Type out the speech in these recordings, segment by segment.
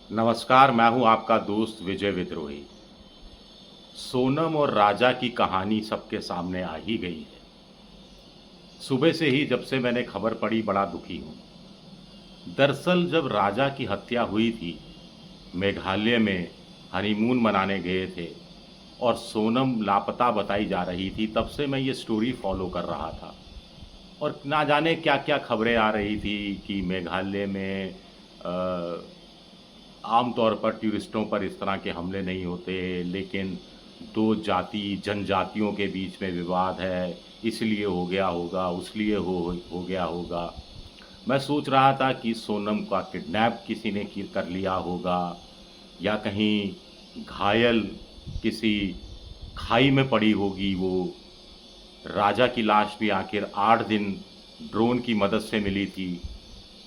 नमस्कार, मैं हूँ आपका दोस्त विजय विद्रोही। सोनम और राजा की कहानी सबके सामने आ ही गई है। सुबह से ही जब से मैंने खबर पढ़ी बड़ा दुखी हूँ। दरअसल जब राजा की हत्या हुई थी, मेघालय में हनीमून मनाने गए थे और सोनम लापता बताई जा रही थी, तब से मैं ये स्टोरी फॉलो कर रहा था। और ना जाने क्या-क्या खबरें आ रही थी कि मेघालय में अ, आम तौर पर टूरिस्टों पर इस तरह के हमले नहीं होते, लेकिन 2 जनजातियों के बीच में विवाद है, इसलिए हो गया होगा, उसलिए हो गया होगा। मैं सोच रहा था कि सोनम का किडनैप किसी ने की कर लिया होगा या कहीं घायल किसी खाई में पड़ी होगी वो। राजा की लाश भी आखिर 8 दिन ड्रोन की मदद से मिली थी।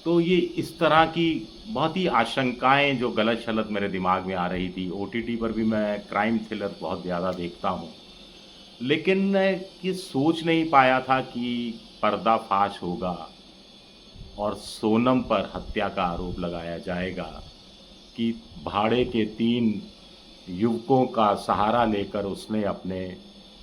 तो ये इस तरह की बहुत ही आशंकाएँ जो गलत-सलत मेरे दिमाग में आ रही थी। ओटीटी पर भी मैं क्राइम थ्रिलर बहुत ज़्यादा देखता हूँ। लेकिन मैं ये सोच नहीं पाया था कि पर्दाफ़ाश होगा और सोनम पर हत्या का आरोप लगाया जाएगा कि भाड़े के 3 युवकों का सहारा लेकर उसने अपने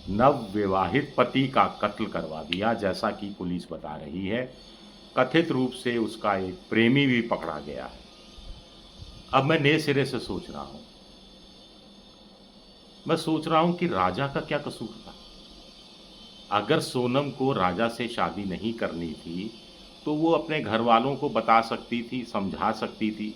नवविवाहित पति का कत्ल करवा दिया, जैसा कि पुलिस बता रही है। कथित रूप से उसका एक प्रेमी भी पकड़ा गया है। अब मैं नए सिरे से सोच रहा हूँ। मैं सोच रहा हूँ कि राजा का क्या कसूर था? अगर सोनम को राजा से शादी नहीं करनी थी, तो वो अपने घरवालों को बता सकती थी, समझा सकती थी।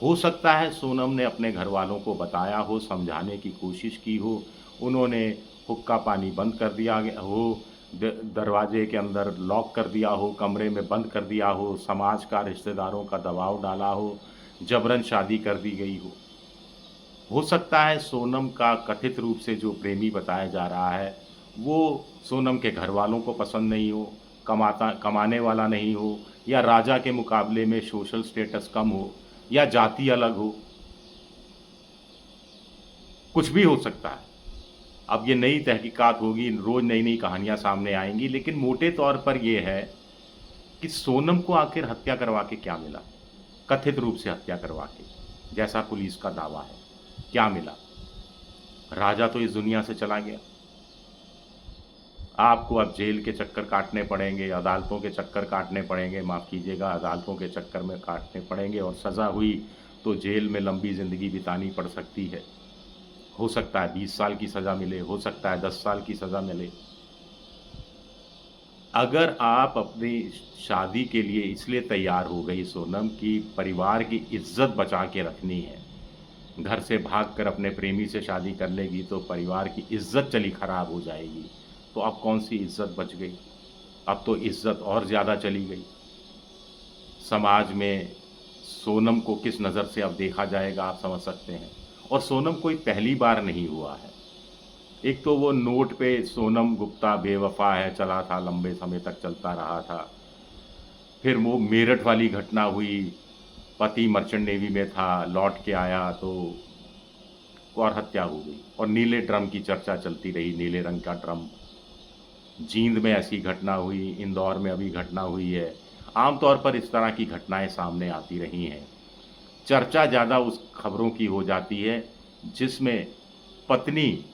हो सकता है सोनम ने अपने घरवालों को बताया हो, समझाने की कोशिश की हो, उन्होंने हुक्का पानी बंद कर दिया हो, दरवाजे के अंदर लॉक कर दिया हो, कमरे में बंद कर दिया हो, समाज का, रिश्तेदारों का दबाव डाला हो, जबरन शादी कर दी गई हो सकता है सोनम का कथित रूप से जो प्रेमी बताया जा रहा है, वो सोनम के घरवालों को पसंद नहीं हो, कमाने वाला नहीं हो या राजा के मुकाबले में सोशल स्टेटस कम हो या जाति अलग हो, कुछ भी हो सकता है। अब ये नई तहकीकात होगी, रोज़ नई-नई कहानियाँ सामने आएँगी, लेकिन मोटे तौर पर ये है कि सोनम को आखिर हत्या करवा के क्या मिला? कथित रूप से हत्या करवा के, जैसा पुलिस का दावा है। क्या मिला? राजा तो इस दुनिया से चला गया। आपको अब जेल के चक्कर काटने पड़ेंगे, अदालतों के चक्कर काटने पड़ेंगे, माफ़ कीजिएगा, अदालतों के चक्कर में काटने पड़ेंगे और सज़ा हुई तो जेल में लंबी ज़िंदगी बितानी पड़ सकती है। हो सकता है 20 साल की सज़ा मिले, हो सकता है 10 साल की सज़ा मिले। अगर आप अपनी शादी के लिए इसलिए तैयार हो गई सोनम कि परिवार की इज़्ज़त बचा के रखनी है, घर से भागकर अपने प्रेमी से शादी कर लेगी तो परिवार की इज़्ज़त चली खराब हो जाएगी। तो अब कौन-सी इज़्ज़त बच गई? अब तो इज़्ज़त और ज़्यादा चली गई। समाज में सोनम को किस नज़र से अब देखा जाएगा आप समझ सकते हैं। और सोनम कोई पहली बार नहीं हुआ है। एक तो वो नोट पे सोनम गुप्ता बेवफ़ा है चला था, लंबे समय तक चलता रहा था। फिर वो मेरठ वाली घटना हुई, पति मर्चेंट नेवी में था, लौट के आया तो और हत्या हो गई और नीले ड्रम की चर्चा चलती रही, नीले रंग का ड्रम। जींद में ऐसी घटना हुई, इंदौर में अभी घटना हुई है। आम तौर पर इस तरह की घटनाएँ सामने आती रही हैं। चर्चा ज़्यादा उस खबरों की हो जाती है, जिसमें पत्नी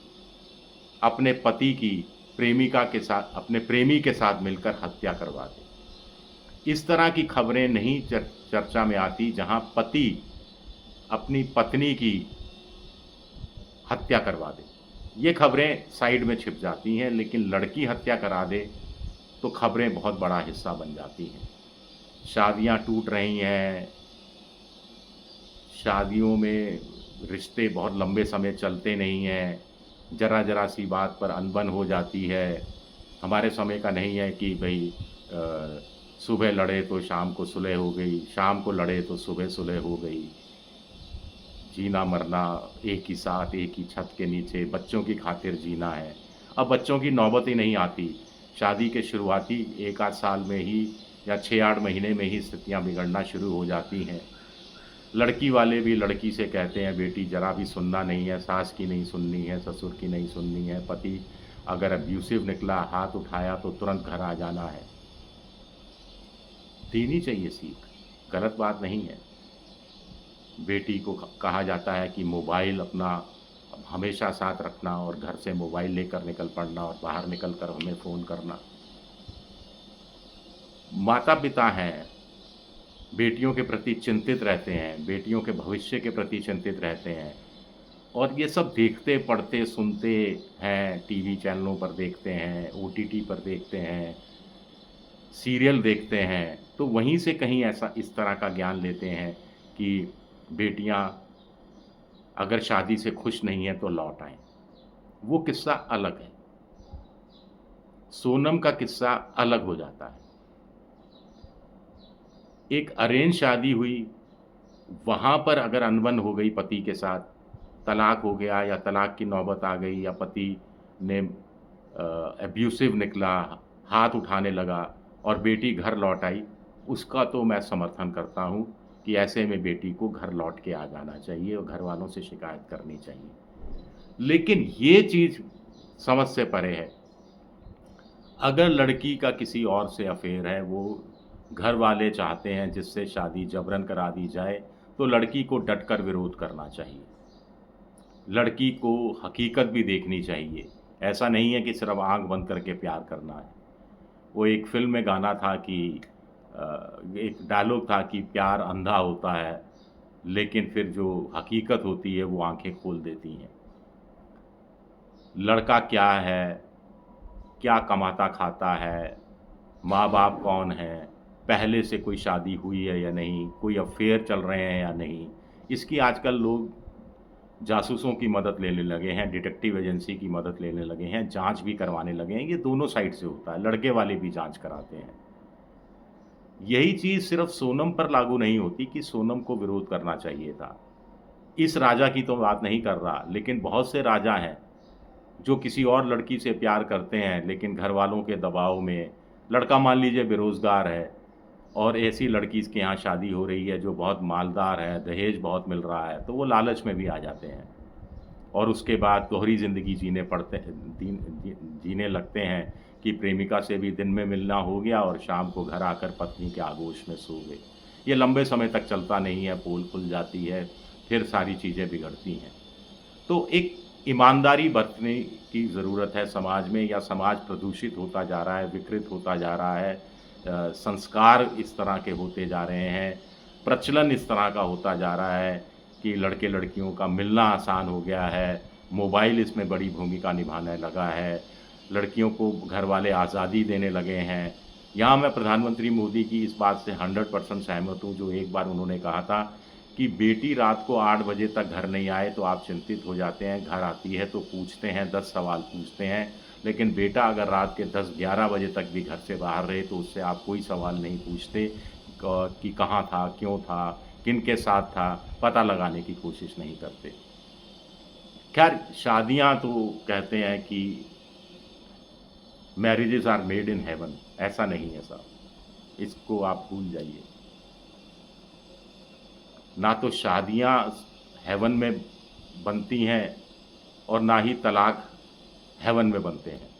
अपने पति की प्रेमिका के साथ अपने प्रेमी के साथ मिलकर हत्या करवा दे। इस तरह की खबरें नहीं चर्चा में आती, जहाँ पति अपनी पत्नी की हत्या करवा दे। ये खबरें साइड में छिप जाती हैं, लेकिन लड़की हत्या करा दे, तो खबरें बहुत बड़ा हिस्सा बन जाती हैं। शादियाँ टूट रही हैं, शादियों में रिश्ते बहुत लंबे समय चलते नहीं हैं, ज़रा-ज़रा सी बात पर अनबन हो जाती है। हमारे समय का नहीं है कि भई सुबह लड़े तो शाम को सुलह हो गई, शाम को लड़े तो सुबह सुलह हो गई। जीना मरना एक ही साथ, एक ही छत के नीचे, बच्चों की खातिर जीना है। अब बच्चों की नौबत ही नहीं आती। शादी के शुरुआती 1 आध साल में ही या 6-8 महीने में ही स्थितियाँ बिगड़ना शुरू हो जाती हैं। लड़की वाले भी लड़की से कहते हैं, बेटी ज़रा भी सुनना नहीं है, सास की नहीं सुननी है, ससुर की नहीं सुननी है, पति अगर अब्यूसिव निकला, हाथ उठाया तो तुरंत घर आ जाना है। देनी चाहिए सीख, गलत बात नहीं है। बेटी को कहा जाता है कि मोबाइल अपना हमेशा साथ रखना और घर से मोबाइल लेकर निकल पड़ना और बाहर निकल कर हमें फ़ोन करना। माता-पिता हैं, बेटियों के प्रति चिंतित रहते हैं, बेटियों के भविष्य के प्रति चिंतित रहते हैं और ये सब देखते, पढ़ते, सुनते हैं, टीवी चैनलों पर देखते हैं, ओटीटी पर देखते हैं, सीरियल देखते हैं, तो वहीं से कहीं ऐसा इस तरह का ज्ञान लेते हैं कि बेटियाँ अगर शादी से खुश नहीं हैं तो लौट आएँ। वो किस्सा अलग है। सोनम का किस्सा अलग हो जाता है। एक अरेंज शादी हुई, वहाँ पर अगर अनबन हो गई पति के साथ, तलाक हो गया या तलाक की नौबत आ गई या पति ने एब्यूसिव निकला, हाथ उठाने लगा और बेटी घर लौट आई, उसका तो मैं समर्थन करता हूँ कि ऐसे में बेटी को घर लौट के आ जाना चाहिए और घरवालों से शिकायत करनी चाहिए। लेकिन ये चीज़ समझ से परे है। अगर लड़की का किसी और से अफ़ेयर है, वो घर वाले चाहते हैं जिससे शादी जबरन करा दी जाए, तो लड़की को डटकर विरोध करना चाहिए। लड़की को हकीकत भी देखनी चाहिए। ऐसा नहीं है कि सिर्फ़ आँख बंद करके प्यार करना है। वो एक फ़िल्म में गाना था कि एक डायलॉग था कि प्यार अंधा होता है, लेकिन फिर जो हकीकत होती है वो आँखें खोल देती हैं। लड़का क्या है, क्या कमाता खाता है, माँ-बाप कौन हैं, पहले से कोई शादी हुई है या नहीं, कोई अफ़ेयर चल रहे हैं या नहीं, इसकी आजकल लोग जासूसों की मदद लेने लगे हैं, डिटेक्टिव एजेंसी की मदद लेने लगे हैं, जाँच भी करवाने लगे हैं। ये दोनों साइड से होता है, लड़के वाले भी जाँच कराते हैं। यही चीज़ सिर्फ़ सोनम पर लागू नहीं होती कि सोनम को विरोध करना चाहिए था। इस राजा की तो बात नहीं कर रहा, लेकिन बहुत से राजा हैं, जो किसी और लड़की से प्यार करते हैं, लेकिन घरवालों के दबाव में लड़का मान लीजिए बेरोज़गार है और ऐसी लड़की के यहाँ शादी हो रही है जो बहुत मालदार है, दहेज बहुत मिल रहा है, तो वो लालच में भी आ जाते हैं और उसके बाद दोहरी ज़िंदगी जीने लगते हैं कि प्रेमिका से भी दिन में मिलना हो गया और शाम को घर आकर पत्नी के आगोश में सो गए। ये लंबे समय तक चलता नहीं है, पोल खुल जाती है, फिर सारी चीज़ें बिगड़ती हैं। तो एक ईमानदारी बरतने की ज़रूरत है समाज में, या समाज प्रदूषित होता जा रहा है, विकृत होता जा रहा है, संस्कार इस तरह के होते जा रहे हैं, प्रचलन इस तरह का होता जा रहा है कि लड़के-लड़कियों का मिलना आसान हो गया है, मोबाइल इसमें बड़ी भूमिका निभाने लगा है, लड़कियों को घर वाले आज़ादी देने लगे हैं। यहाँ मैं प्रधानमंत्री मोदी की इस बात से 100% सहमत हूँ, जो एक बार उन्होंने कहा था कि बेटी रात को 8 बजे तक घर नहीं आए तो आप चिंतित हो जाते हैं, घर आती है तो पूछते हैं, 10 सवाल पूछते हैं, लेकिन बेटा अगर रात के 10-11 बजे तक भी घर से बाहर रहे तो उससे आप कोई सवाल नहीं पूछते कि कहाँ था, क्यों था, किनके साथ था, पता लगाने की कोशिश नहीं करते। खैर, शादियाँ तो कहते हैं कि marriages are made in heaven, ऐसा नहीं है साहब, इसको आप भूल जाइए। ना तो शादियाँ हेवन में बनती हैं और ना ही तलाक हेवन में बनते हैं।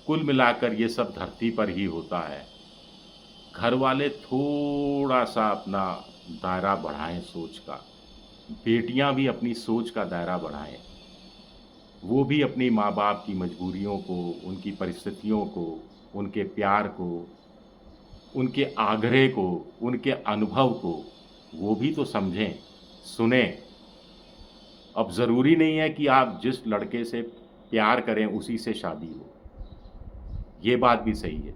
कुल मिलाकर ये सब धरती पर ही होता है। घर वाले थोड़ा-सा अपना दायरा बढ़ाएँ सोच का, बेटियाँ भी अपनी सोच का दायरा बढ़ाएँ। वो भी अपनी माँ-बाप की मजबूरियों को, उनकी परिस्थितियों को, उनके प्यार को, उनके आग्रह को, उनके अनुभव को, वो भी तो समझें, सुनें। अब ज़रूरी नहीं है कि आप जिस लड़के से प्यार करें उसी से शादी हो, ये बात भी सही है।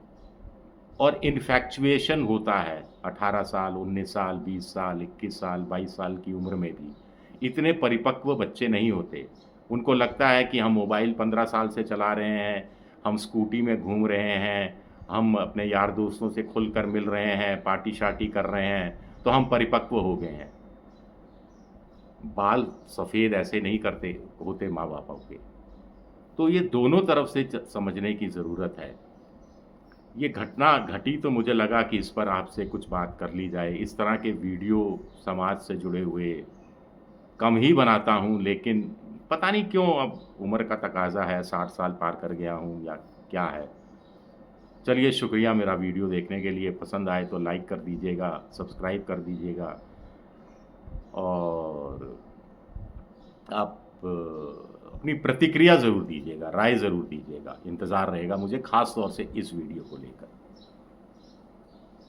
और इन्फैक्चुएशन होता है 18 साल, 19 साल, 20 साल, 21 साल, 22 साल की उम्र में भी। इतने परिपक्व बच्चे नहीं होते। उनको लगता है कि हम मोबाइल 15 साल से चला रहे हैं, हम स्कूटी में घूम रहे हैं, हम अपने यार दोस्तों से खुलकर मिल रहे हैं, पार्टी-शार्टी कर रहे हैं, तो हम परिपक्व हो गए हैं। बाल सफ़ेद ऐसे नहीं करते होते माँ-बापों के। तो ये दोनों तरफ से समझने की ज़रूरत है। ये घटना घटी तो मुझे लगा कि इस पर आपसे कुछ बात कर ली जाए। इस तरह के वीडियो समाज से जुड़े हुए कम ही बनाता हूँ, लेकिन पता नहीं क्यों अब उम्र का तकाज़ा है, 60 साल पार कर गया हूँ या क्या है। चलिए, शुक्रिया मेरा वीडियो देखने के लिए। पसंद आए तो लाइक कर दीजिएगा, सब्सक्राइब कर दीजिएगा। और आप अपनी प्रतिक्रिया ज़रूर दीजिएगा, राय ज़रूर दीजिएगा। इंतज़ार रहेगा मुझे ख़ास तौर से इस वीडियो को लेकर।